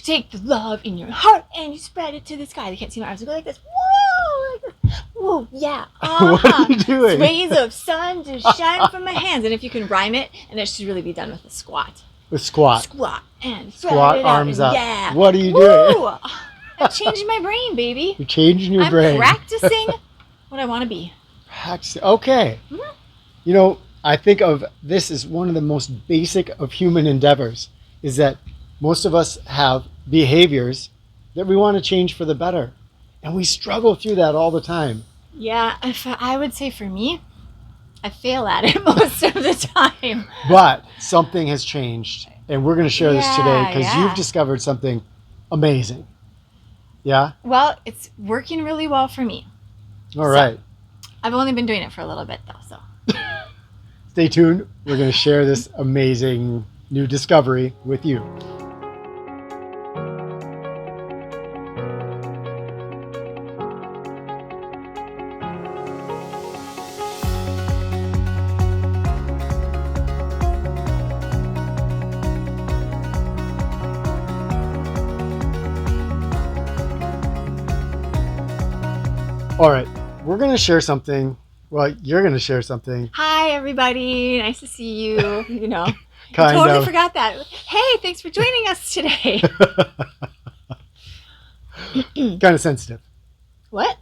take the love in your heart and you spread it to the sky. They can't see my arms. I go like this. Whoa! Like this. Whoa, yeah. What are you doing? Rays of sun to shine from my hands. And if you can rhyme it, and it should really be done with a squat. With squat. Squat and squat, arms up. Yeah. What are you Woo! doing? I'm changing my brain, baby. You're changing your brain. I'm practicing what I want to be. Okay. Mm-hmm. You know, I think of this as one of the most basic of human endeavors, is that most of us have behaviors that we want to change for the better. And we struggle through that all the time. Yeah, I would say for me, I fail at it most of the time. But something has changed. And we're going to share this today because you've discovered something amazing. Yeah? Well, it's working really well for me. All right. I've only been doing it for a little bit, though, so. Stay tuned. We're going to share this amazing new discovery with you. All right, we're going to share something. Well, you're going to share something. Hi, everybody. Nice to see you. You know, Kind I totally of. forgot that. Hey, thanks for joining us today. Kind of sensitive. What?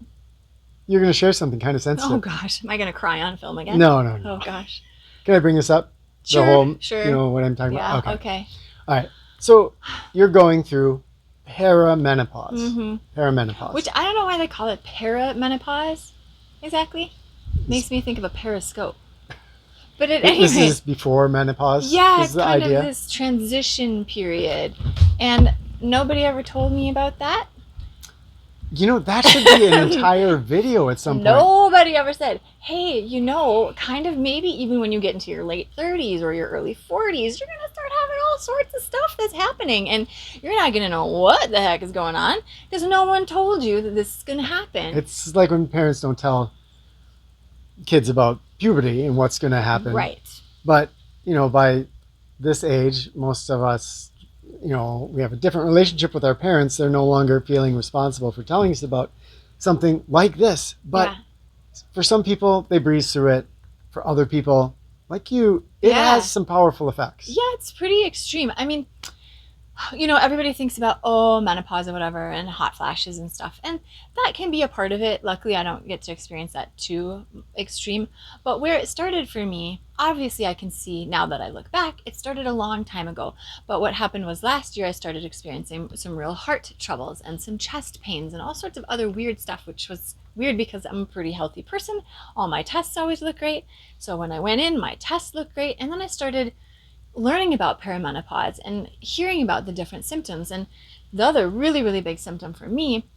You're going to share something kind of sensitive. Oh, gosh. Am I going to cry on film again? No. Oh, gosh. Can I bring this up? Sure, The whole, sure. You know what I'm talking Yeah, about? okay. All right. So you're going through perimenopause. Mm-hmm. Perimenopause. Which I don't know why they call it perimenopause exactly. Makes me think of a periscope. But at any This rate, is before menopause? yeah, This it's is the kind idea? of this transition period. And nobody ever told me about that. You know, that should be an entire video at some point. Nobody ever said, hey, you know, kind of maybe even when you get into your late 30s or your early 40s, you're going to start having all sorts of stuff that's happening. And you're not going to know what the heck is going on because no one told you that this is going to happen. It's like when parents don't tell kids about puberty and what's going to happen. Right. But, you know, by this age, most of us, you know, we have a different relationship with our parents. They're no longer feeling responsible for telling us about something like this. But for some people, they breeze through it. For other people, like you, it has some powerful effects. Yeah, it's pretty extreme. I mean, you know, everybody thinks about, menopause or whatever and hot flashes and stuff. And that can be a part of it. Luckily, I don't get to experience that too extreme. But where it started for me, obviously I can see now that I look back, it started a long time ago. But what happened was last year I started experiencing some real heart troubles and some chest pains and all sorts of other weird stuff, which was weird because I'm a pretty healthy person. All my tests always look great. So when I went in, my tests looked great. And then I started learning about perimenopause and hearing about the different symptoms. And the other really, really big symptom for me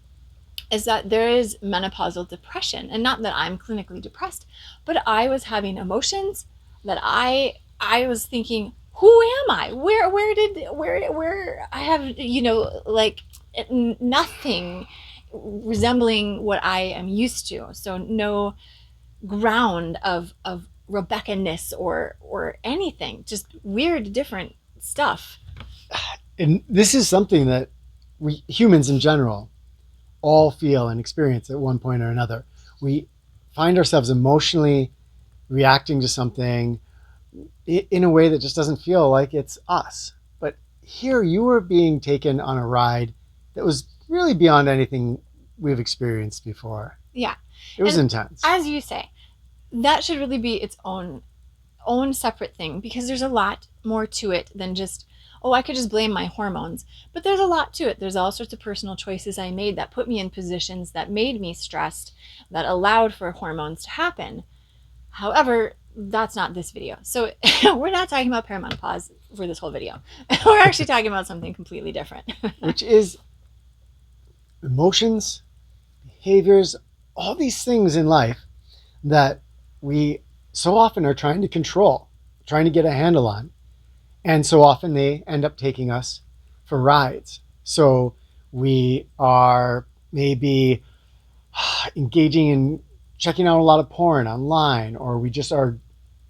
is that there is menopausal depression. And not that I'm clinically depressed, but I was having emotions that I was thinking, who am I? Where I have, you know, like nothing resembling what I am used to. So no ground of Rebecca-ness or anything, just weird, different stuff. And this is something that we humans in general all feel and experience at one point or another. We find ourselves emotionally reacting to something in a way that just doesn't feel like it's us. But here you were being taken on a ride that was really beyond anything we've experienced before. Yeah. It was intense. As you say, that should really be its own separate thing because there's a lot more to it than just, I could just blame my hormones. But there's a lot to it. There's all sorts of personal choices I made that put me in positions that made me stressed, that allowed for hormones to happen. However, that's not this video. So we're not talking about perimenopause for this whole video. We're actually talking about something completely different. Which is emotions, behaviors, all these things in life that we so often are trying to control, trying to get a handle on. And so often they end up taking us for rides. So we are maybe engaging in checking out a lot of porn online, or we just are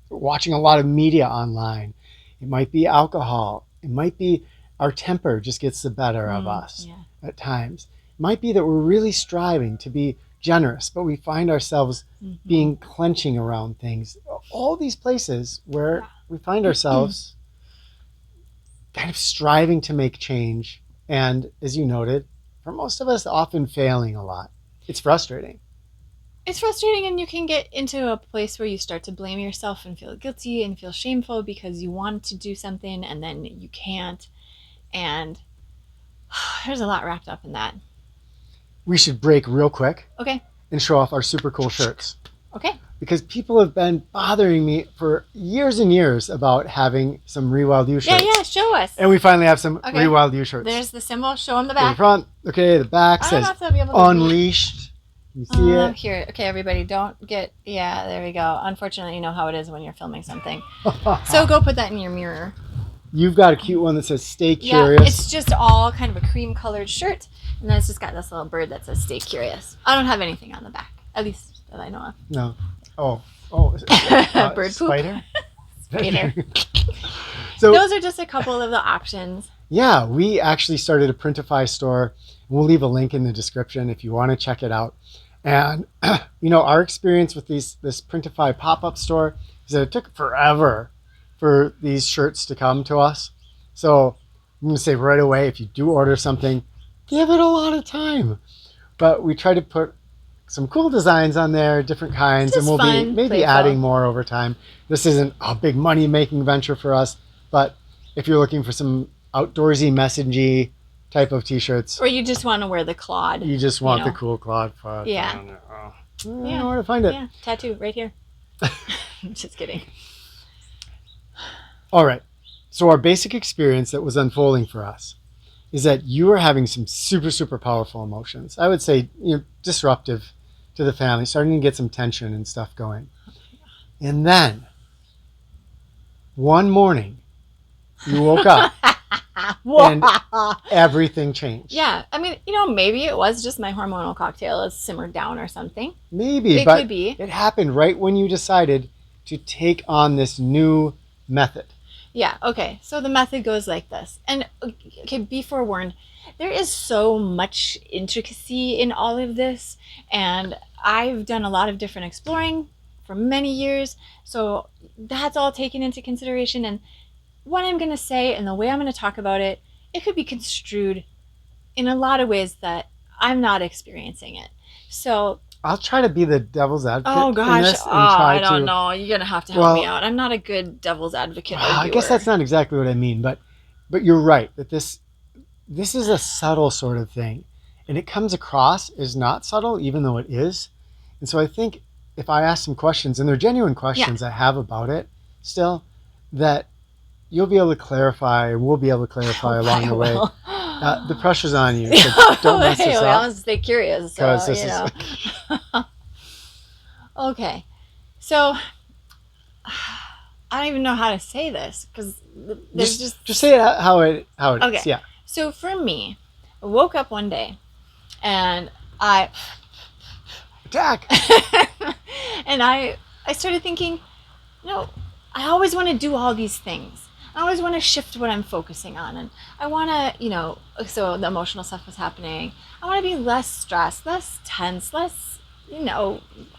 watching a lot of media online. It might be alcohol. It might be our temper just gets the better of us Yeah. at times. It might be that we're really striving to be generous, but we find ourselves being clenching around things. All these places where we find ourselves kind of striving to make change. And as you noted, for most of us, often failing a lot. It's frustrating. It's frustrating, and you can get into a place where you start to blame yourself and feel guilty and feel shameful because you want to do something and then you can't. And there's a lot wrapped up in that. We should break real quick Okay. and show off our super cool shirts. Okay. Because people have been bothering me for years and years about having some ReWild U shirts. Yeah, show us. And we finally have some Okay. ReWild U shirts. There's the symbol. Show them the In back. front. Okay, the back I don't says know if they'll be able to Unleashed. You see it? Here. Okay, everybody, don't get... Yeah, there we go. Unfortunately, you know how it is when you're filming something. So go put that in your mirror. You've got a cute one that says Stay Yeah, Curious. it's just all kind of a cream-colored shirt, and then it's just got this little bird that says Stay Curious. I don't have anything on the back, at least that I know of. No. Oh. Bird poop. Spider? Spider. So Those are just a couple of the options. yeah, we actually started a Printify store. We'll leave a link in the description if you want to check it out. And our experience with this Printify pop-up store is that it took forever for these shirts to come to us. So I'm going to say right away, if you do order something, give it a lot of time. But we try to put some cool designs on there, different kinds, and we'll be maybe playful. adding more over time. This isn't a big money-making venture for us, but if you're looking for some outdoorsy, messagey type of t-shirts, Or you just want to wear the Claude. you just want the cool Claude font. Yeah. I don't know where to find it. Yeah, tattoo right here. Just kidding. All right. So our basic experience that was unfolding for us is that you are having some super, super powerful emotions. I would say disruptive to the family, starting to get some tension and stuff going. And then one morning, you woke up and everything changed. Yeah, I mean, maybe it was just my hormonal cocktail has simmered down or something. Maybe, It but could be. it happened right when you decided to take on this new method. Yeah, okay. So the method goes like this. And, okay, be forewarned, there is so much intricacy in all of this. And I've done a lot of different exploring for many years. So that's all taken into consideration. And what I'm going to say and the way I'm going to talk about it, it could be construed in a lot of ways that I'm not experiencing it. So I'll try to be the devil's advocate. oh in gosh, this and try I don't to, know. You're gonna have to help me out. I'm not a good devil's advocate. I guess that's not exactly what I mean, but you're right that this is a subtle sort of thing, and it comes across as not subtle, even though it is. And so I think if I ask some questions, and they're genuine questions I have about it, still, that you'll be able to clarify, and we'll be able to clarify along the way. The pressure's on you. So don't mess this I up. want to stay curious. So, 'Cause this Okay, so I don't even know how to say this because there's just say it how it Okay. is. Yeah. So for me, I woke up one day and I Attack. I started thinking, I always want to do all these things. I always want to shift what I'm focusing on, and I want to, so the emotional stuff was happening. I want to be less stressed, less tense, less,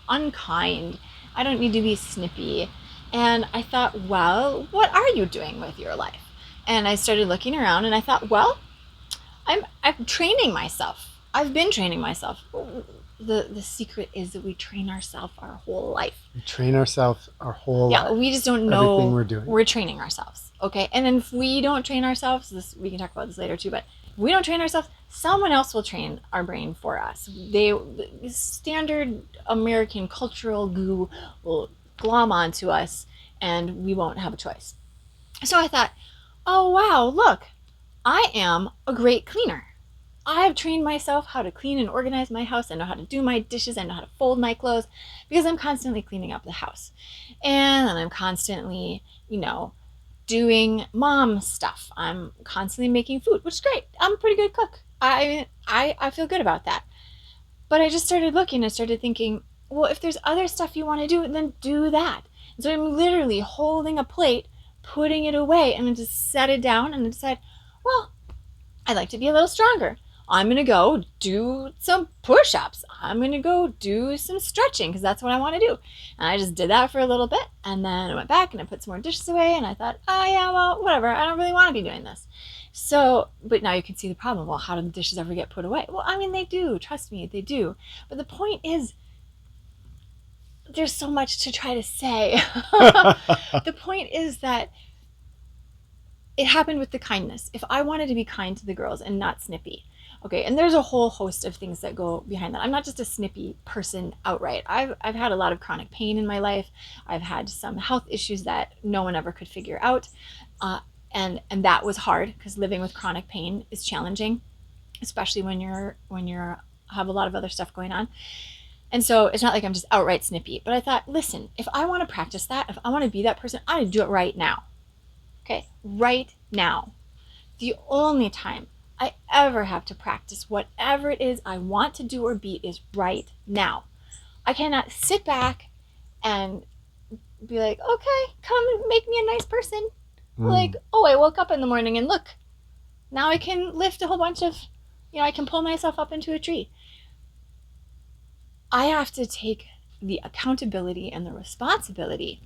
unkind. I don't need to be snippy. And I thought, well, what are you doing with your life? And I started looking around and I thought, well, I'm training myself. I've been training myself. The secret is that we train ourselves our whole life. We train ourselves our whole life. Yeah, we just don't know everything we're doing. We're training ourselves. Okay. And then if we don't train ourselves, we can talk about this later too, but if we don't train ourselves, someone else will train our brain for us. Standard American cultural goo will glom onto us and we won't have a choice. So I thought, oh wow, look, I am a great cleaner. I have trained myself how to clean and organize my house. I know how to do my dishes. I know how to fold my clothes because I'm constantly cleaning up the house. And then I'm constantly, doing mom stuff. I'm constantly making food, which is great. I'm a pretty good cook. I feel good about that. But I just started looking and started thinking, well, if there's other stuff you want to do, then do that. And so I'm literally holding a plate, putting it away, and then just set it down and decide, Well, I'd like to be a little stronger. I'm going to go do some push-ups. I'm going to go do some stretching because that's what I want to do. And I just did that for a little bit. And then I went back and I put some more dishes away. And I thought, oh, yeah, well, whatever. I don't really want to be doing this. So, but now you can see the problem. Well, how do the dishes ever get put away? Well, I mean, they do. Trust me, they do. But the point is, there's so much to try to say. The point is that it happened with the kindness. If I wanted to be kind to the girls and not snippy, okay, and there's a whole host of things that go behind that. I'm not just a snippy person outright. I've had a lot of chronic pain in my life. I've had some health issues that no one ever could figure out, and that was hard because living with chronic pain is challenging, especially when you're have a lot of other stuff going on. And so it's not like I'm just outright snippy. But I thought, listen, if I want to practice that, if I want to be that person, I need to do it right now. Okay, right now. The only time I ever have to practice whatever it is I want to do or be is right now. I cannot sit back and be like, okay, come and make me a nice person. Like, oh, I woke up in the morning and look, now I can lift a whole bunch of, I can pull myself up into a tree. I have to take the accountability and the responsibility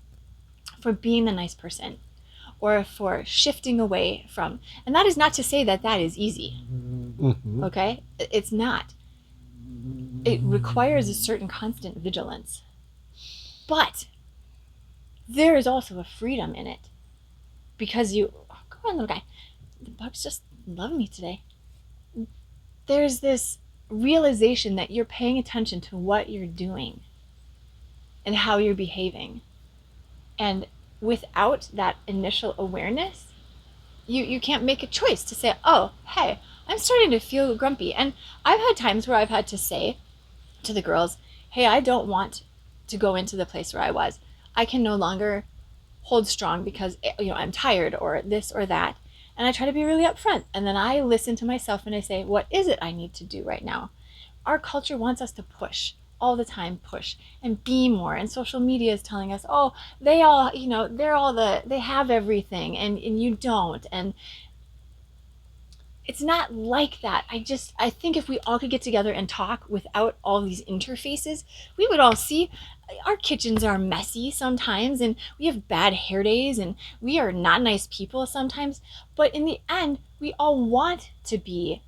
for being the nice person or for shifting away from, and that is not to say that that is easy. Okay? It's not. It requires a certain constant vigilance. But there is also a freedom in it because come on, little guy. The bugs just love me today. There's this realization that you're paying attention to what you're doing and how you're behaving. And without that initial awareness, you can't make a choice to say, oh, hey, I'm starting to feel grumpy. And I've had times where I've had to say to the girls, hey, I don't want to go into the place where I was. I can no longer hold strong because I'm tired or this or that. And I try to be really upfront. And then I listen to myself and I say, what is it I need to do right now? Our culture wants us to push all the time, push and be more. And social media is telling us, oh, they all, they have everything and you don't. And it's not like that. I think if we all could get together and talk without all these interfaces, we would all see our kitchens are messy sometimes and we have bad hair days and we are not nice people sometimes. But in the end, we all want to be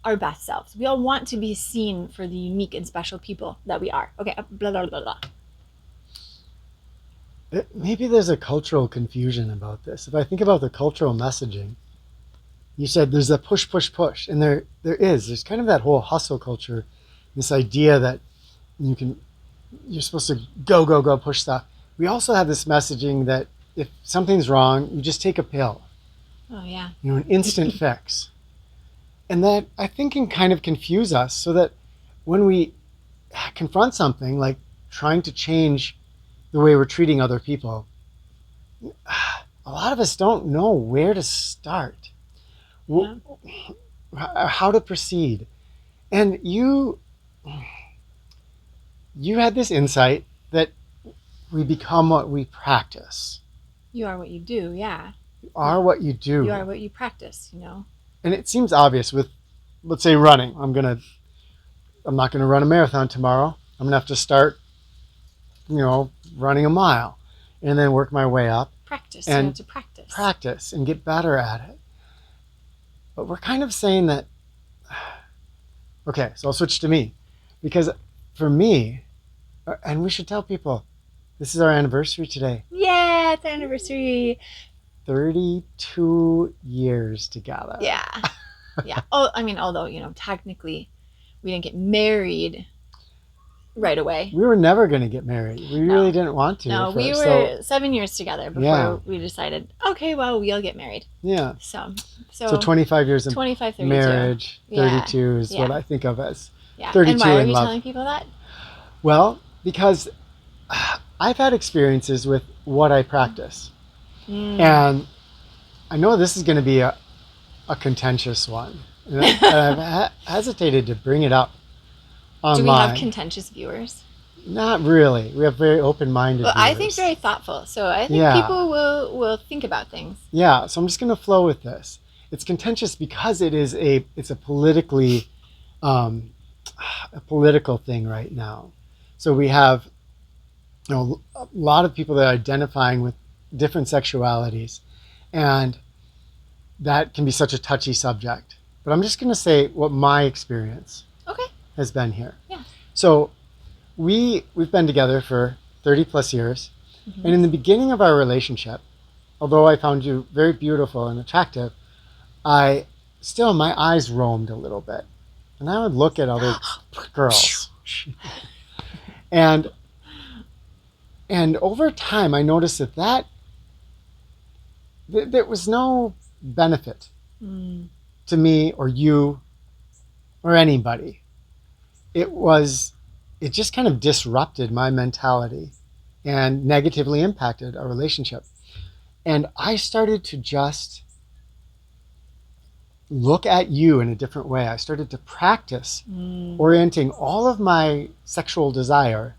our best selves. We all want to be seen for the unique and special people that we are. Okay, blah, blah, blah, blah. Maybe there's a cultural confusion about this. If I think about the cultural messaging, you said there's a push, push, push. And there's kind of that whole hustle culture, this idea that you're supposed to go, go, go, push stuff. We also have this messaging that if something's wrong, you just take a pill. Oh, yeah. An instant fix. And that, I think, can kind of confuse us so that when we confront something like trying to change the way we're treating other people, a lot of us don't know where to start. Yeah. How to proceed. And you had this insight that we become what we practice. You are what you do, yeah. You are what you do. You are what you practice, And it seems obvious with, let's say, running. I'm not gonna run a marathon tomorrow. I'm gonna have to start, running a mile, and then work my way up. Practice. And you have to practice. Practice and get better at it. But we're kind of saying that. Okay, so I'll switch to me, because for me, and we should tell people, this is our anniversary today. Yeah, it's our anniversary. 32 years together. Yeah. Yeah. Oh, I mean, although, technically we didn't get married right away. We were never going to get married. We really didn't want to. No, we were 7 years together before we decided, okay, well, we'll get married. Yeah. So 25 years of 32. marriage, 32 is what I think of as 32 and why are in you love. telling people that? Well, because I've had experiences with what I practice. And I know this is going to be a contentious one. And I've hesitated to bring it up online. Do we have contentious viewers? Not really. We have very open-minded viewers. I think very thoughtful. So I think people will think about things. Yeah, so I'm just going to flow with this. it's contentious because it's a political thing right now. So we have, a lot of people that are identifying with different sexualities, and that can be such a touchy subject. But I'm just going to say what my experience Okay. has been here. Yeah. So we've been together for 30 plus years, and in the beginning of our relationship, although I found you very beautiful and attractive, my eyes roamed a little bit, and I would look at other girls, and over time I noticed that there was no benefit to me or you or anybody. It just kind of disrupted my mentality and negatively impacted our relationship. And I started to just look at you in a different way. I started to practice orienting all of my sexual desire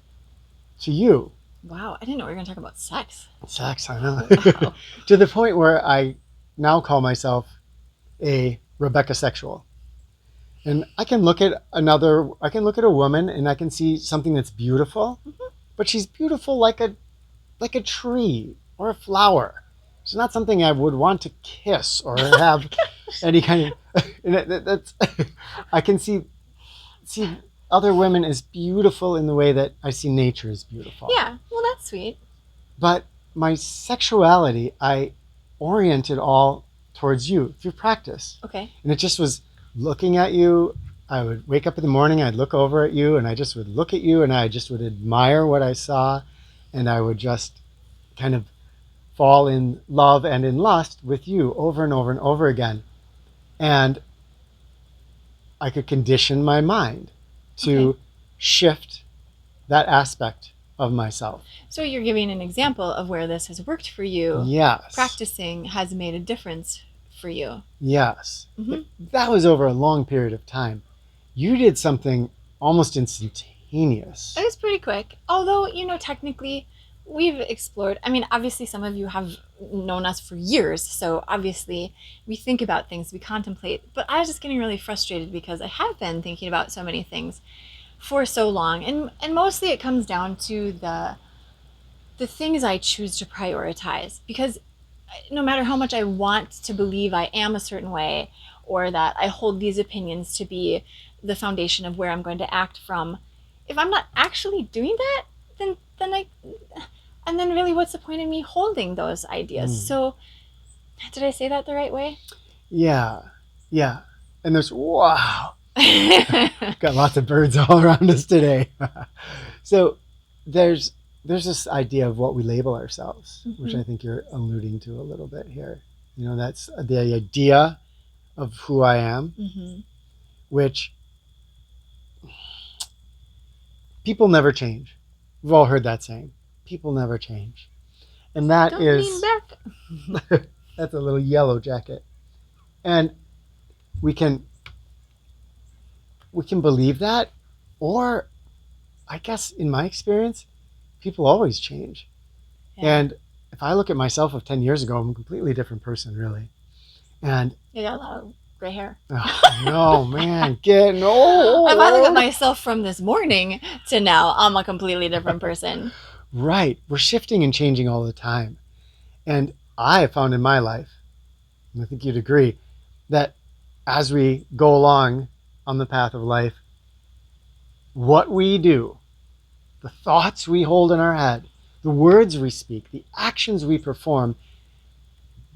to you. Wow, I didn't know we were going to talk about sex. Sex, I know. Wow. To the point where I now call myself a Rebecca sexual. And I can look at a woman and I can see something that's beautiful, but she's beautiful like a tree or a flower. It's not something I would want to kiss or have any kind of. That's I can see other women as beautiful in the way that I see nature as beautiful. Yeah, well, that's sweet. But my sexuality, I oriented all towards you through practice. Okay. And it just was looking at you. I would wake up in the morning, I'd look over at you, and I just would look at you, and I just would admire what I saw, and I would just kind of fall in love and in lust with you over and over and over again. And I could condition my mind to shift that aspect of myself. So you're giving an example of where this has worked for you. Yes. Practicing has made a difference for you. Yes. That was over a long period of time. You did something almost instantaneous. It was pretty quick. Although, technically we've explored. I mean, obviously some of you have known us for years. So obviously we think about things, we contemplate. But I was just getting really frustrated because I have been thinking about so many things for so long. And mostly it comes down to the things I choose to prioritize. Because no matter how much I want to believe I am a certain way, or that I hold these opinions to be the foundation of where I'm going to act from, if I'm not actually doing that, then really what's the point in me holding those ideas? So did I say that the right way? Yeah. And wow. Got lots of birds all around us today. So there's this idea of what we label ourselves, which I think you're alluding to a little bit here. That's the idea of who I am, which people never change. We've all heard that saying. People never change. And that Don't is... lean back. That's a little yellow jacket. And we can believe that, or I guess in my experience, people always change. Yeah. And if I look at myself of 10 years ago, I'm a completely different person, really. And you got a lot of gray hair. Oh, no, man, getting old. If I look at myself from this morning to now, I'm a completely different person. Right. We're shifting and changing all the time. And I have found in my life, and I think you'd agree, that as we go along on the path of life, what we do, the thoughts we hold in our head, the words we speak, the actions we perform,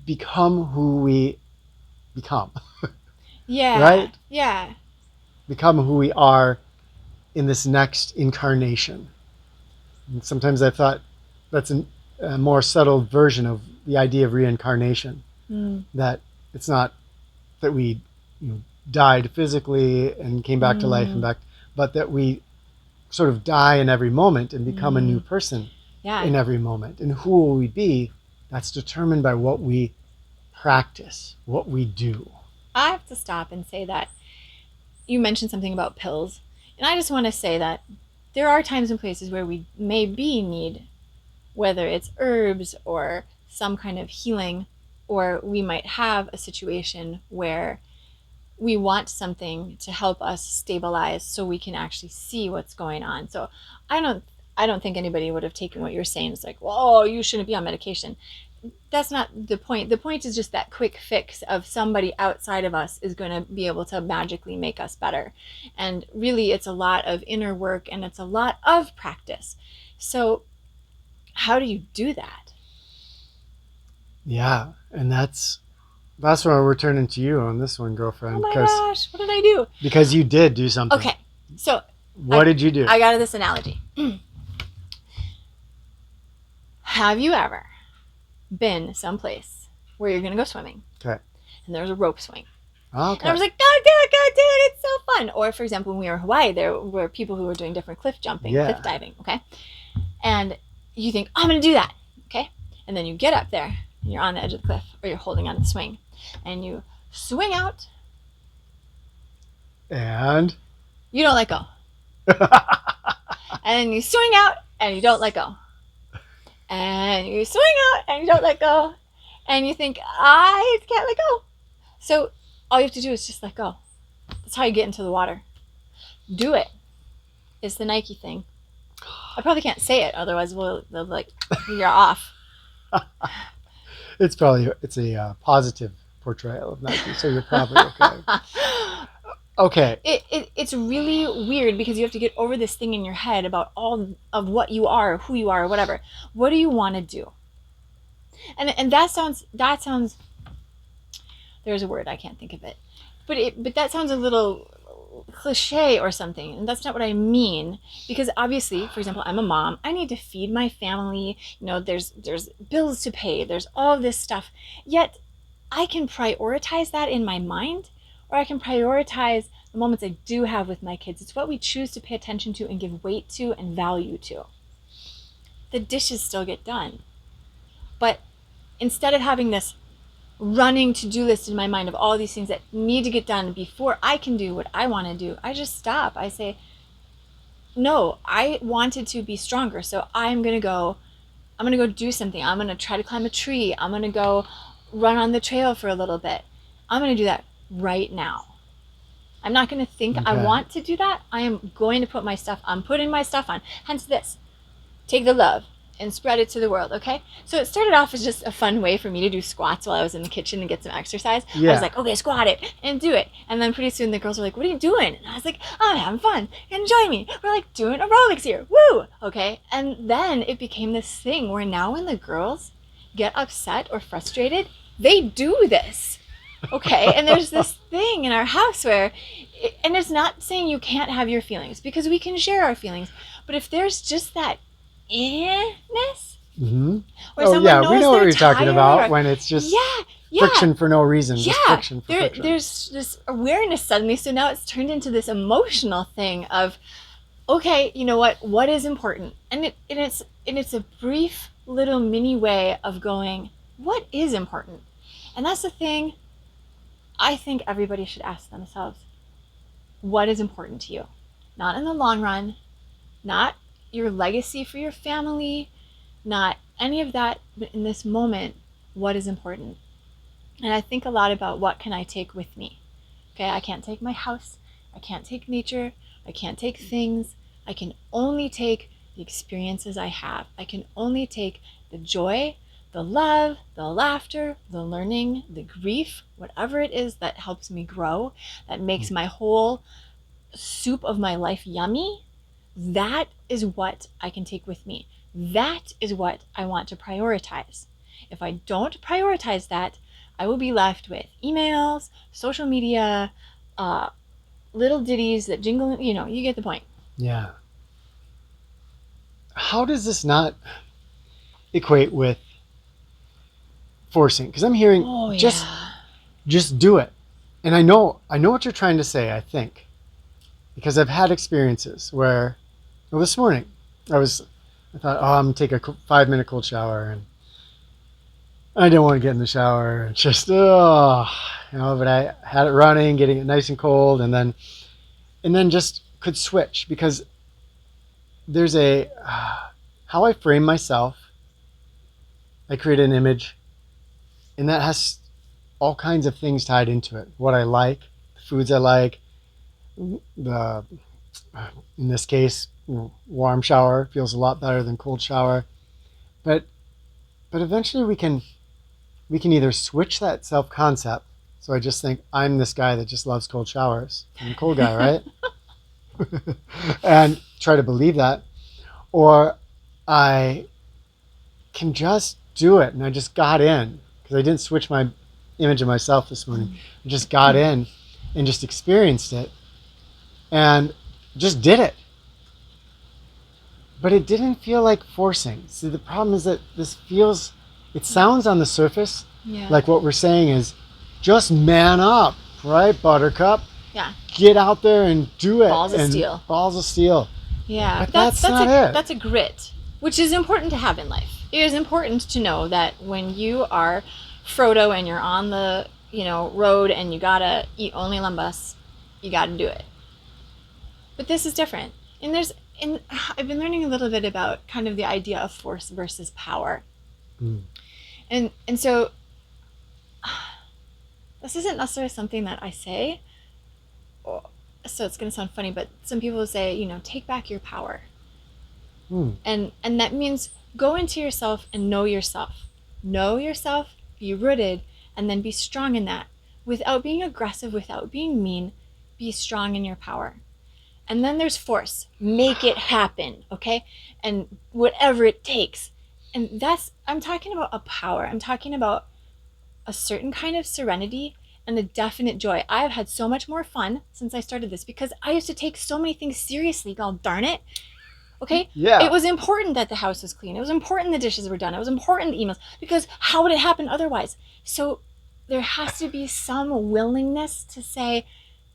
become who we become. Yeah. Right? Yeah. Become who we are in this next incarnation. And sometimes I thought that's a more subtle version of the idea of reincarnation. That it's not that we died physically and came back to life and back, but that we sort of die in every moment and become a new person in every moment. And who will we be? That's determined by what we practice, what we do. I have to stop and say that you mentioned something about pills. And I just want to say that there are times and places where we maybe need, whether it's herbs or some kind of healing or we might have a situation where we want something to help us stabilize so we can actually see what's going on. So I don't think anybody would have taken what you're saying. It's like, whoa, you shouldn't be on medication. That's not the point. The point is just that quick fix of somebody outside of us is going to be able to magically make us better. And really, it's a lot of inner work and it's a lot of practice. So how do you do that? Yeah, and that's why we're turning to you on this one, girlfriend. Oh my gosh, what did I do? Because you did do something. Okay, so what did you do? I got this analogy. Have you ever been someplace where you're going to go swimming? Okay. And there's a rope swing. Okay. And I was like, go do it, it's so fun. Or for example, when we were in Hawaii, there were people who were doing different cliff jumping, cliff diving, okay? And you think, I'm going to do that, okay? And then you get up there, and you're on the edge of the cliff, or you're holding on to the swing, and you swing out. And? You don't let go. And then you swing out, and you don't let go. And you swing out, and you don't let go. And you think, I can't let go. So all you have to do is just let go. That's how you get into the water. Do it. It's the Nike thing. I probably can't say it, otherwise they'll like, you're off. It's a positive portrayal of Nike, so you're probably okay. Okay. It's really weird because you have to get over this thing in your head about all of what you are, who you are, whatever. What do you want to do? And that sounds there's a word, I can't think of it. But that sounds a little cliche or something, and that's not what I mean, because obviously, for example, I'm a mom. I need to feed my family. There's bills to pay. There's all this stuff. Yet I can prioritize that in my mind, or I can prioritize the moments I do have with my kids. It's what we choose to pay attention to and give weight to and value to. The dishes still get done. But instead of having this running to-do list in my mind of all these things that need to get done before I can do what I want to do, I just stop. I say, no, I wanted to be stronger, so I'm going to go do something. I'm going to try to climb a tree. I'm going to go run on the trail for a little bit. I'm going to do that right now. I'm not going to think I want to do that. I am going to put my stuff on. I'm putting my stuff on. Hence this. Take the love and spread it to the world, okay? So it started off as just a fun way for me to do squats while I was in the kitchen and get some exercise. Yeah. I was like, okay, squat it and do it. And then pretty soon the girls were like, what are you doing? And I was like, I'm having fun. Enjoy me. We're like doing aerobics here. Woo! Okay? And then it became this thing where now when the girls get upset or frustrated, they do this. Okay? And there's this thing in our house where, and it's not saying you can't have your feelings, because we can share our feelings. But if there's just that ness. Mm-hmm. We know what you're talking about, when it's just friction for no reason. Yeah, just friction for friction. There's this awareness suddenly, so now it's turned into this emotional thing of, okay, you know what is important, and it's a brief little mini way of going, what is important? And that's the thing I think everybody should ask themselves. What is important to you? Not in the long run, not your legacy for your family, not any of that, but in this moment, what is important? And I think a lot about what can I take with me. Okay, I can't take my house, I can't take nature, I can't take things. I can only take the experiences I have. I can only take the joy, the love, the laughter, the learning, the grief, whatever it is that helps me grow, that makes my whole soup of my life yummy. That is what I can take with me. That is what I want to prioritize. If I don't prioritize that, I will be left with emails, social media, little ditties that jingle, you get the point. Yeah. How does this not equate with forcing? Because I'm hearing just do it. And I know what you're trying to say, I think. Because I've had experiences where, well, this morning, I thought, I'm going to take a 5-minute cold shower, and I didn't want to get in the shower. It's just, but I had it running, getting it nice and cold, and then just could switch, because there's how I frame myself. I create an image, And that has all kinds of things tied into it. What I like, the foods I like, the in this case, warm shower feels a lot better than cold shower. But eventually we can either switch that self concept. So I just think I'm this guy that just loves cold showers. I'm a cold guy, right? And try to believe that, or I can just do it. And I just got in because I didn't switch my image of myself this morning. I just got in and just experienced it and just did it. But it didn't feel like forcing. See, the problem is that it sounds on the surface like what we're saying is just man up, right, Buttercup? Yeah. Get out there and do it. Balls of steel. Balls of steel. Yeah. But that's not it. That's a grit, which is important to have in life. It is important to know that when you are Frodo and you're on the, road and you gotta eat only lembas, you gotta do it. But this is different. And I've been learning a little bit about kind of the idea of force versus power. And so this isn't necessarily something that I say, so it's going to sound funny, but some people say, take back your power. And that means go into yourself and know yourself. Know yourself, be rooted, and then be strong in that. Without being aggressive, without being mean, be strong in your power. And then there's force. Make it happen, okay? And whatever it takes. And I'm talking about a power. I'm talking about a certain kind of serenity and a definite joy. I've had so much more fun since I started this because I used to take so many things seriously. God darn it. Okay? Yeah. It was important that the house was clean. It was important the dishes were done. It was important the emails, because how would it happen otherwise? So there has to be some willingness to say,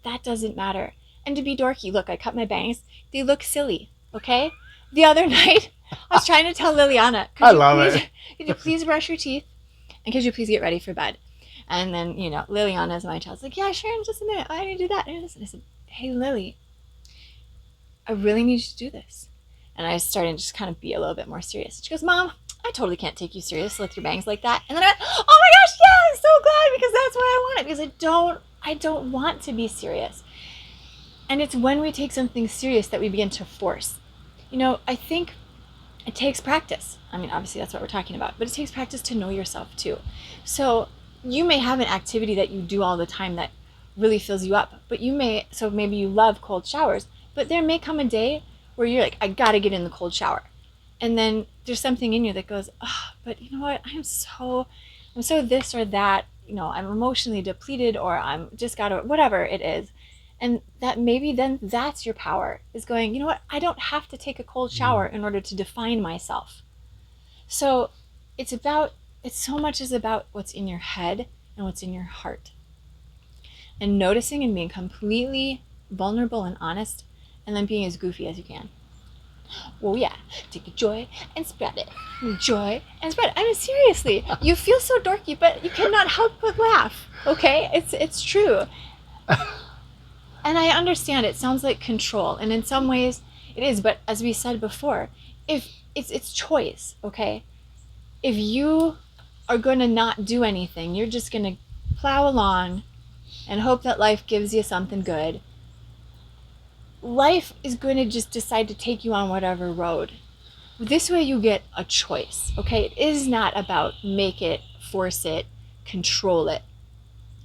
that doesn't matter. And to be dorky. Look, I cut my bangs. They look silly, okay? The other night, I was trying to tell Liliana, could you please brush your teeth? And could you please get ready for bed? And then, Liliana is my child's like, yeah, sure, in just a minute. I need to do that. And I said, hey, Lily, I really need you to do this. And I started to just kind of be a little bit more serious. She goes, Mom, I totally can't take you serious with your bangs like that. And then I went, oh my gosh, yeah, I'm so glad, because that's what I wanted. Because I don't want to be serious. And it's when we take something serious that we begin to force. I think it takes practice. I mean, obviously that's what we're talking about, but it takes practice to know yourself too. So you may have an activity that you do all the time that really fills you up, but maybe you love cold showers, but there may come a day where you're like, I gotta get in the cold shower. And then there's something in you that goes, but you know what? I'm so this or that, I'm emotionally depleted, or I'm just whatever it is. And that maybe then that's your power, is going, you know what? I don't have to take a cold shower in order to define myself. So it's so much is about what's in your head and what's in your heart. And noticing and being completely vulnerable and honest, and then being as goofy as you can. Well, yeah, take a joy and spread it. Joy and spread it. I mean, seriously, you feel so dorky, but you cannot help but laugh, okay? It's true. And I understand it sounds like control, and in some ways it is, but as we said before, if it's choice, okay? If you are going to not do anything, you're just going to plow along and hope that life gives you something good. Life is going to just decide to take you on whatever road. This way you get a choice, okay? It is not about make it, force it, control it.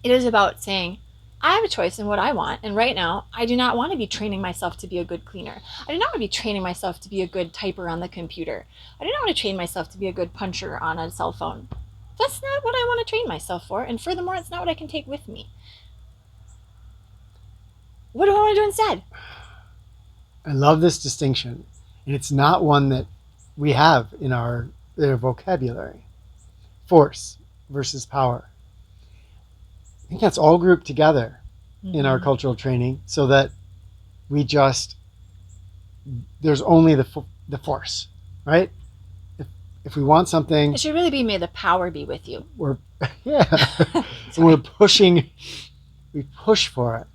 It is about saying, I have a choice in what I want, and right now, I do not want to be training myself to be a good cleaner. I do not want to be training myself to be a good typer on the computer. I do not want to train myself to be a good puncher on a cell phone. That's not what I want to train myself for, and furthermore, it's not what I can take with me. What do I want to do instead? I love this distinction, and it's not one that we have in our vocabulary. Force versus power. I think that's all grouped together in our cultural training, so that there's only the force, right? If we want something, it should really be, may the power be with you. We're pushing, we push for it.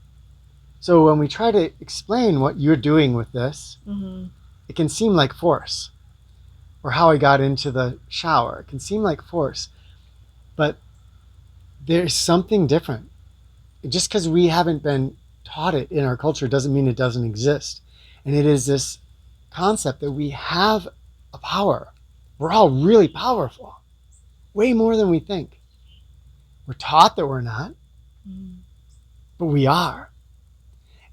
So when we try to explain what you're doing with this, it can seem like force, or how I got into the shower. It can seem like force, but there's something different. Just because we haven't been taught it in our culture doesn't mean it doesn't exist. And it is this concept that we have a power. We're all really powerful, way more than we think. We're taught that we're not, but we are.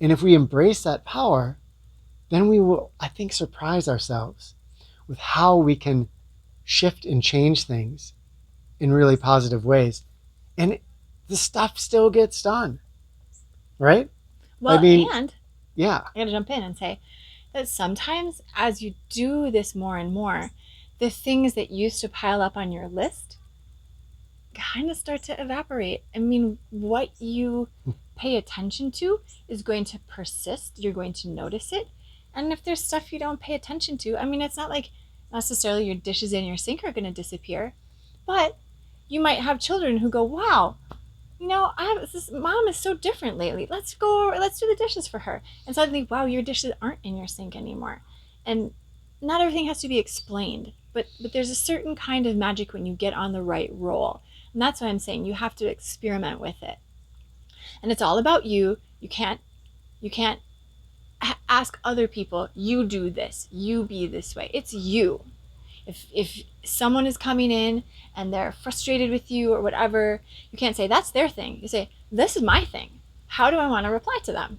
And if we embrace that power, then we will, I think, surprise ourselves with how we can shift and change things in really positive ways. And the stuff still gets done, right? Well, I mean, and yeah. I gotta jump in and say that sometimes as you do this more and more, the things that used to pile up on your list kind of start to evaporate. I mean, what you pay attention to is going to persist. You're going to notice it. And if there's stuff you don't pay attention to, I mean, it's not like necessarily your dishes in your sink are going to disappear, but you might have children who go, wow, this mom is so different lately. Let's do the dishes for her. And suddenly, wow, your dishes aren't in your sink anymore. And not everything has to be explained, but there's a certain kind of magic when you get on the right roll. And that's what I'm saying. You have to experiment with it. And it's all about you. You can't ask other people, you do this, you be this way. It's you. If someone is coming in and they're frustrated with you or whatever, you can't say that's their thing. You say, this is my thing. How do I want to reply to them?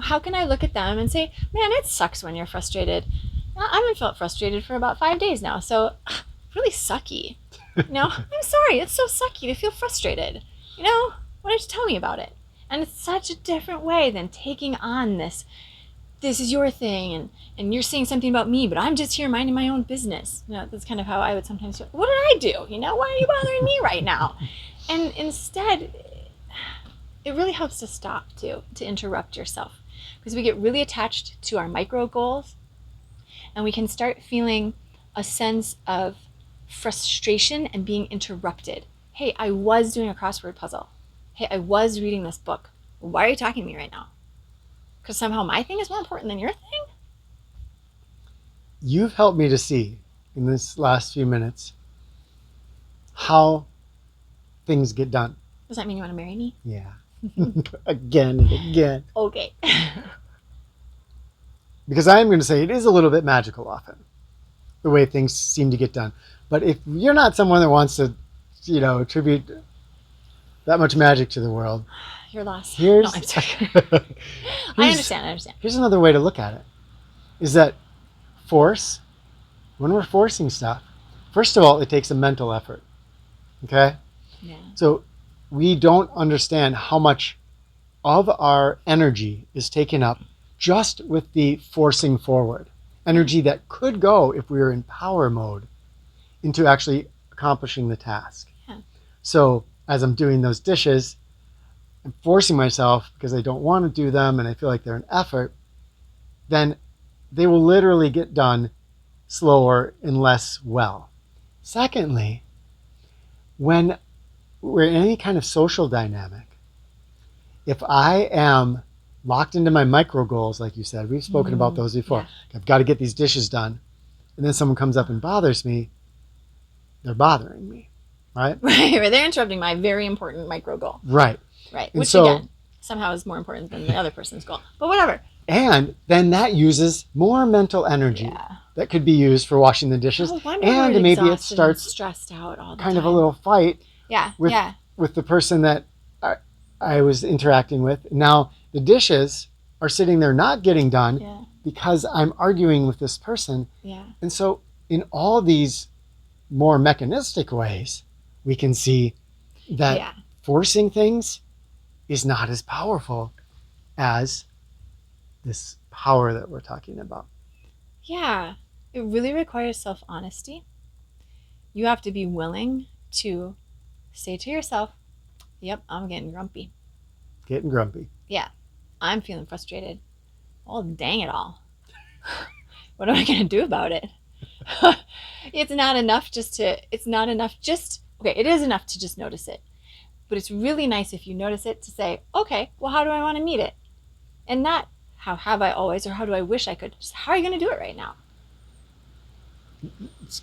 How can I look at them and say, man, it sucks when you're frustrated. I haven't felt frustrated for about 5 days now, so really sucky. I'm sorry, it's so sucky to feel frustrated. Why don't you tell me about it? And it's such a different way than taking on this is your thing, and you're saying something about me, but I'm just here minding my own business. That's kind of how I would sometimes feel. What did I do? Why are you bothering me right now? And instead, it really helps to stop to interrupt yourself, because we get really attached to our micro goals, and we can start feeling a sense of frustration and being interrupted. Hey, I was doing a crossword puzzle. Hey, I was reading this book. Why are you talking to me right now? Because somehow my thing is more important than your thing? You've helped me to see in this last few minutes how things get done. Does that mean you want to marry me? Yeah. Again and again. Okay. Because I am going to say it is a little bit magical often, the way things seem to get done. But if you're not someone that wants to, attribute that much magic to the world, You're lost. No, I'm sorry. I understand. Here's another way to look at it, is that when we're forcing stuff, first of all, it takes a mental effort, okay? Yeah. So we don't understand how much of our energy is taken up just with the forcing forward. Energy that could go, if we were in power mode, into actually accomplishing the task. Yeah. So as I'm doing those dishes, I'm forcing myself because I don't want to do them and I feel like they're an effort, then they will literally get done slower and less well. Secondly, when we're in any kind of social dynamic, if I am locked into my micro goals, like you said, we've spoken about those before. Yeah. I've got to get these dishes done. And then someone comes up and bothers me, they're bothering me, right? Right. They're interrupting my very important micro goal. Right. Right. Which, again, somehow is more important than the other person's goal. But whatever. And then that uses more mental energy that could be used for washing the dishes. And maybe it starts stressed out all the kind time. of a little fight with the person that I was interacting with. Now the dishes are sitting there not getting done because I'm arguing with this person. Yeah. And so in all these more mechanistic ways, we can see that forcing things is not as powerful as this power that we're talking about. Yeah. It really requires self-honesty. You have to be willing to say to yourself, yep, I'm getting grumpy. Getting grumpy. Yeah. I'm feeling frustrated. Oh, dang it all. What am I going to do about it? It is enough to just notice it. But it's really nice if you notice it to say, okay, well, how do I want to meet it? And not how have I always or how do I wish I could. Just how are you going to do it right now? It's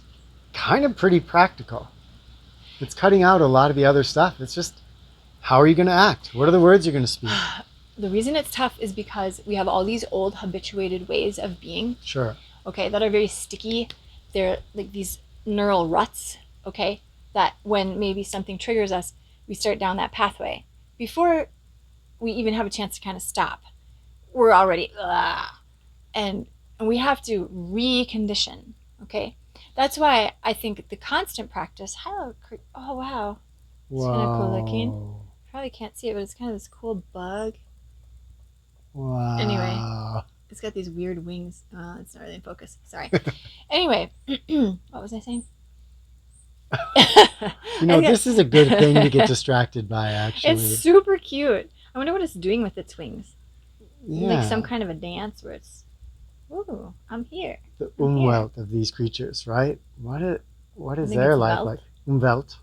kind of pretty practical. It's cutting out a lot of the other stuff. It's just, how are you going to act? What are the words you're going to speak? The reason it's tough is because we have all these old habituated ways of being, Sure. okay, that are very sticky. They're like these neural ruts, okay, that when maybe something triggers us, we start down that pathway. Before we even have a chance to kind of stop, we're already, and we have to recondition, okay? That's why I think the constant practice, oh wow, it's kind of cool looking. Probably can't see it, but it's kind of this cool bug. Wow. Anyway, it's got these weird wings. It's not really in focus. Sorry. Anyway, what was I saying? This is a good thing to get distracted by, actually. It's super cute. I wonder what it's doing with its wings. Yeah. Like some kind of a dance where it's, ooh, I'm here. The Umwelt of these creatures, right? What is think their it's life Welt. like? Umwelt.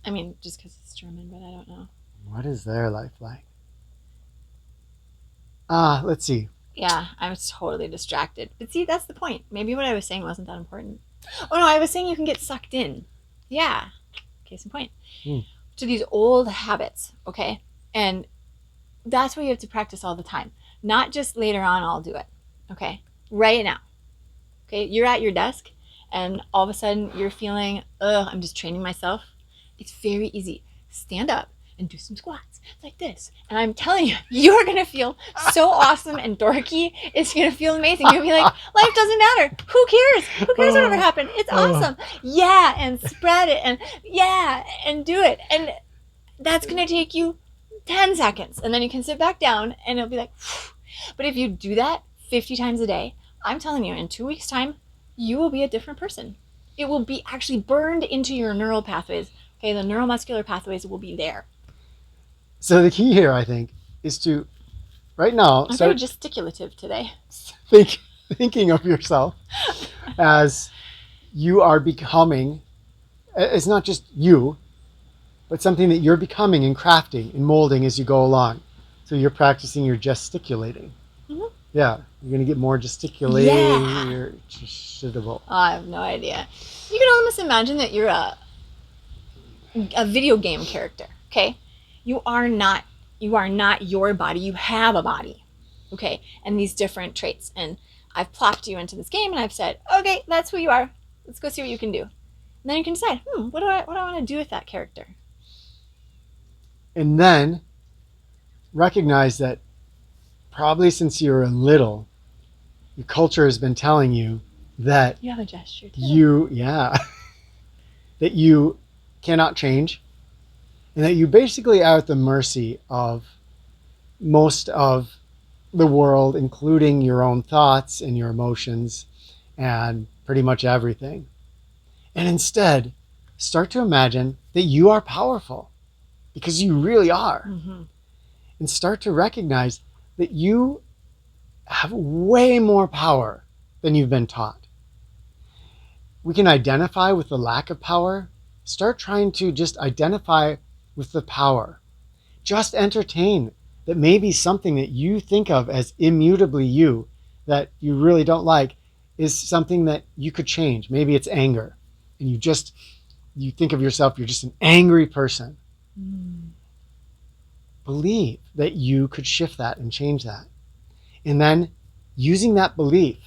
I mean, just because it's German, but I don't know. What is their life like? Let's see. Yeah, I was totally distracted. But see, that's the point. Maybe what I was saying wasn't that important. Oh no, I was saying you can get sucked in. Yeah, case in point. To these old habits, okay? And that's what you have to practice all the time. Not just later on, I'll do it, okay? Right now. Okay, you're at your desk and all of a sudden you're feeling, I'm just training myself. It's very easy. Stand up and do some squats like this. And I'm telling you, you're going to feel so awesome and dorky. It's going to feel amazing. You'll be like, life doesn't matter. Who cares? Who cares whatever happened? It's awesome. Yeah, and spread it and yeah, and do it. And that's going to take you 10 seconds. And then you can sit back down and it'll be like, phew. But if you do that 50 times a day, I'm telling you, in 2 weeks' time, you will be a different person. It will be actually burned into your neural pathways. Okay, the neuromuscular pathways will be there. So the key here, I think, is to, right now, I'm very gesticulative today. Thinking of yourself as you are becoming. It's not just you, but something that you're becoming and crafting and molding as you go along. So you're practicing your gesticulating. Mm-hmm. Yeah, you're going to get more gesticulating. Yeah. You're gestable. I have no idea. You can almost imagine that you're a video game character, okay? You are not your body. You have a body, okay? And these different traits. And I've plopped you into this game and I've said, okay, that's who you are. Let's go see what you can do. And then you can decide, what do I want to do with that character? And then recognize that probably since you were little, your culture has been telling you that you have a gesture too. that you cannot change, and that you basically are at the mercy of most of the world, including your own thoughts and your emotions and pretty much everything. And instead, start to imagine that you are powerful, because you really are. Mm-hmm. And start to recognize that you have way more power than you've been taught. We can identify with the lack of power. Start trying to just identify with the power. Just entertain that maybe something that you think of as immutably you, that you really don't like, is something that you could change. Maybe it's anger, and you think of yourself, you're just an angry person. Believe that you could shift that and change that. And then using that belief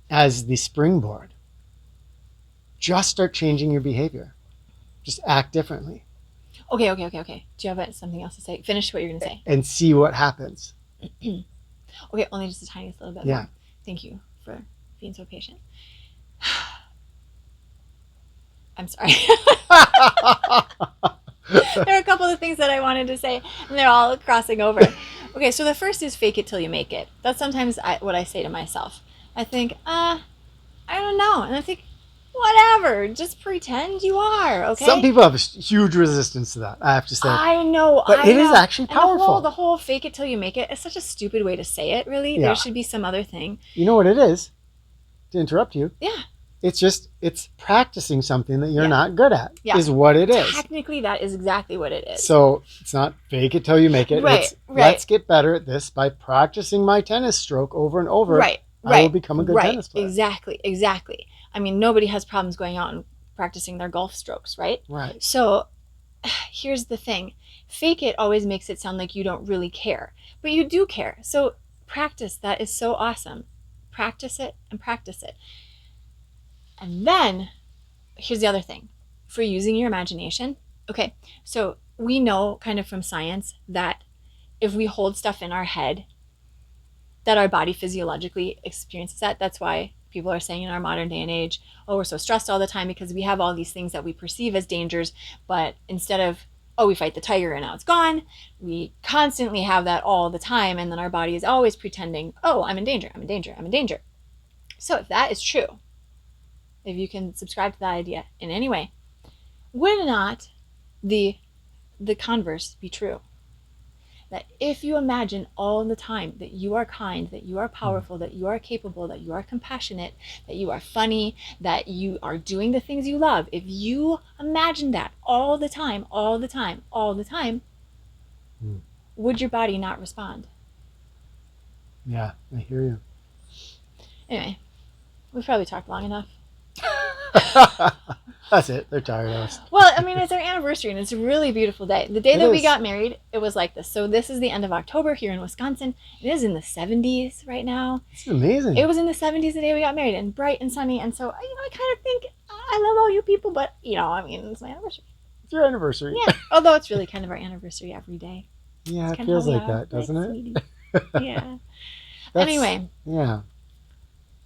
as the springboard, just start changing your behavior. Just act differently. Okay. Do you have something else to say? Finish what you're going to say. And see what happens. Okay, only just the tiniest little bit more. Thank you for being so patient. I'm sorry. There are a couple of things that I wanted to say, and they're all crossing over. Okay, so the first is fake it till you make it. That's sometimes what I say to myself. I think, I don't know. And I think, whatever, just pretend you are, okay? Some people have a huge resistance to that, I have to say. I know, but it is actually powerful. And the whole fake it till you make it is such a stupid way to say it, really. Yeah. There should be some other thing. You know what it is? To interrupt you. Yeah. It's practicing something that you're not good at, is what it is. Technically, that is exactly what it is. So it's not fake it till you make it. Right, it's let's get better at this by practicing my tennis stroke over and over. Right. I will become a good tennis player. Exactly. I mean, nobody has problems going out and practicing their golf strokes, right? Right. So here's the thing. Fake it always makes it sound like you don't really care, but you do care. So practice. That is so awesome. Practice it and practice it. And then here's the other thing for using your imagination. Okay, so we know kind of from science that if we hold stuff in our head, that our body physiologically experiences that. That's why people are saying in our modern day and age, oh, we're so stressed all the time because we have all these things that we perceive as dangers, but instead of, oh, we fight the tiger and now it's gone, we constantly have that all the time, and then our body is always pretending, oh, I'm in danger, I'm in danger, I'm in danger. So if that is true, if you can subscribe to that idea in any way, would not the converse be true? That if you imagine all the time that you are kind, that you are powerful, that you are capable, that you are compassionate, that you are funny, that you are doing the things you love, if you imagine that all the time, all the time, all the time, would your body not respond? Yeah, I hear you. Anyway, we've probably talked long enough. That's it. They're tired of us. Well, I mean, it's our anniversary and it's a really beautiful day. The day It that we is. got married, it was like this. So this is the end of October here in Wisconsin. It is in the 70s right now. It's amazing. It was in the 70s the day we got married, and bright and sunny. And so, I kind of think I love all you people, but, I mean, it's my anniversary. It's your anniversary. Yeah. Although it's really kind of our anniversary every day. Yeah, It's it kinda feels how we like are. that, doesn't it? Sweetie. Yeah. That's- Anyway, Yeah.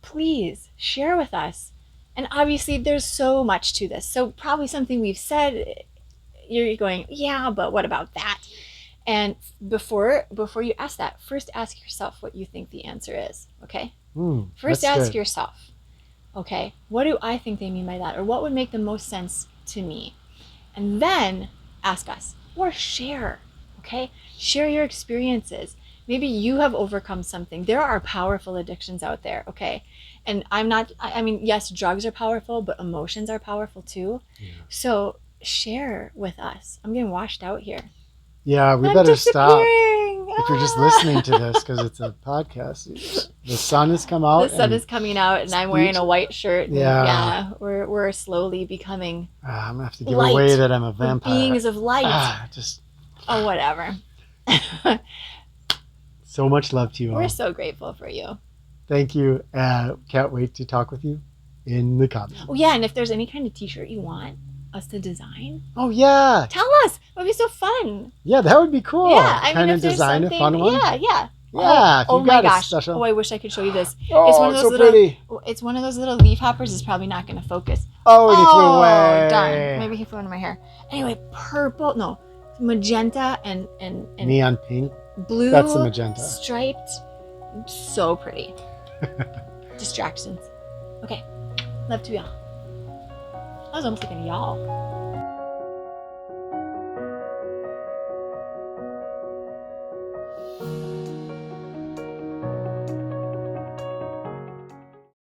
please share with us. And obviously, there's so much to this. So probably something we've said, you're going, yeah, but what about that? And before you ask that, first ask yourself what you think the answer is, okay? First That's ask good. yourself, okay, what do I think they mean by that? Or what would make the most sense to me? And then ask us, or share, okay? Share your experiences. Maybe you have overcome something. There are powerful addictions out there, okay? And I mean, yes, drugs are powerful, but emotions are powerful too. Yeah. So share with us. I'm getting washed out here. Yeah, we I'm better stop. disappearing. If you're just listening to this because it's a podcast, the sun has come out. The sun is coming out, and I'm wearing a white shirt. And Yeah. We're slowly becoming I'm gonna have to give light. away that I'm a vampire. beings of light. Just Oh, whatever. so much love to you all. We're so grateful for you. Thank you. Can't wait to talk with you in the comments. Oh yeah, and if there's any kind of t-shirt you want us to design, Oh yeah, tell us. It would be so fun. yeah, that would be cool. Yeah, I mean, kind if of there's design a something, fun one. Yeah. Yeah, if you Oh my got a gosh. special. Oh, I wish I could show you this. Oh, It's one of those so little. pretty. It's one of those little leaf hoppers. It's probably not going to focus. Oh, and he flew away. Darn. Maybe he flew into my hair. Anyway, purple. No, magenta and Neon pink. blue. That's the magenta. Striped. So pretty. Distractions. Okay. Love to y'all. I was almost like a y'all.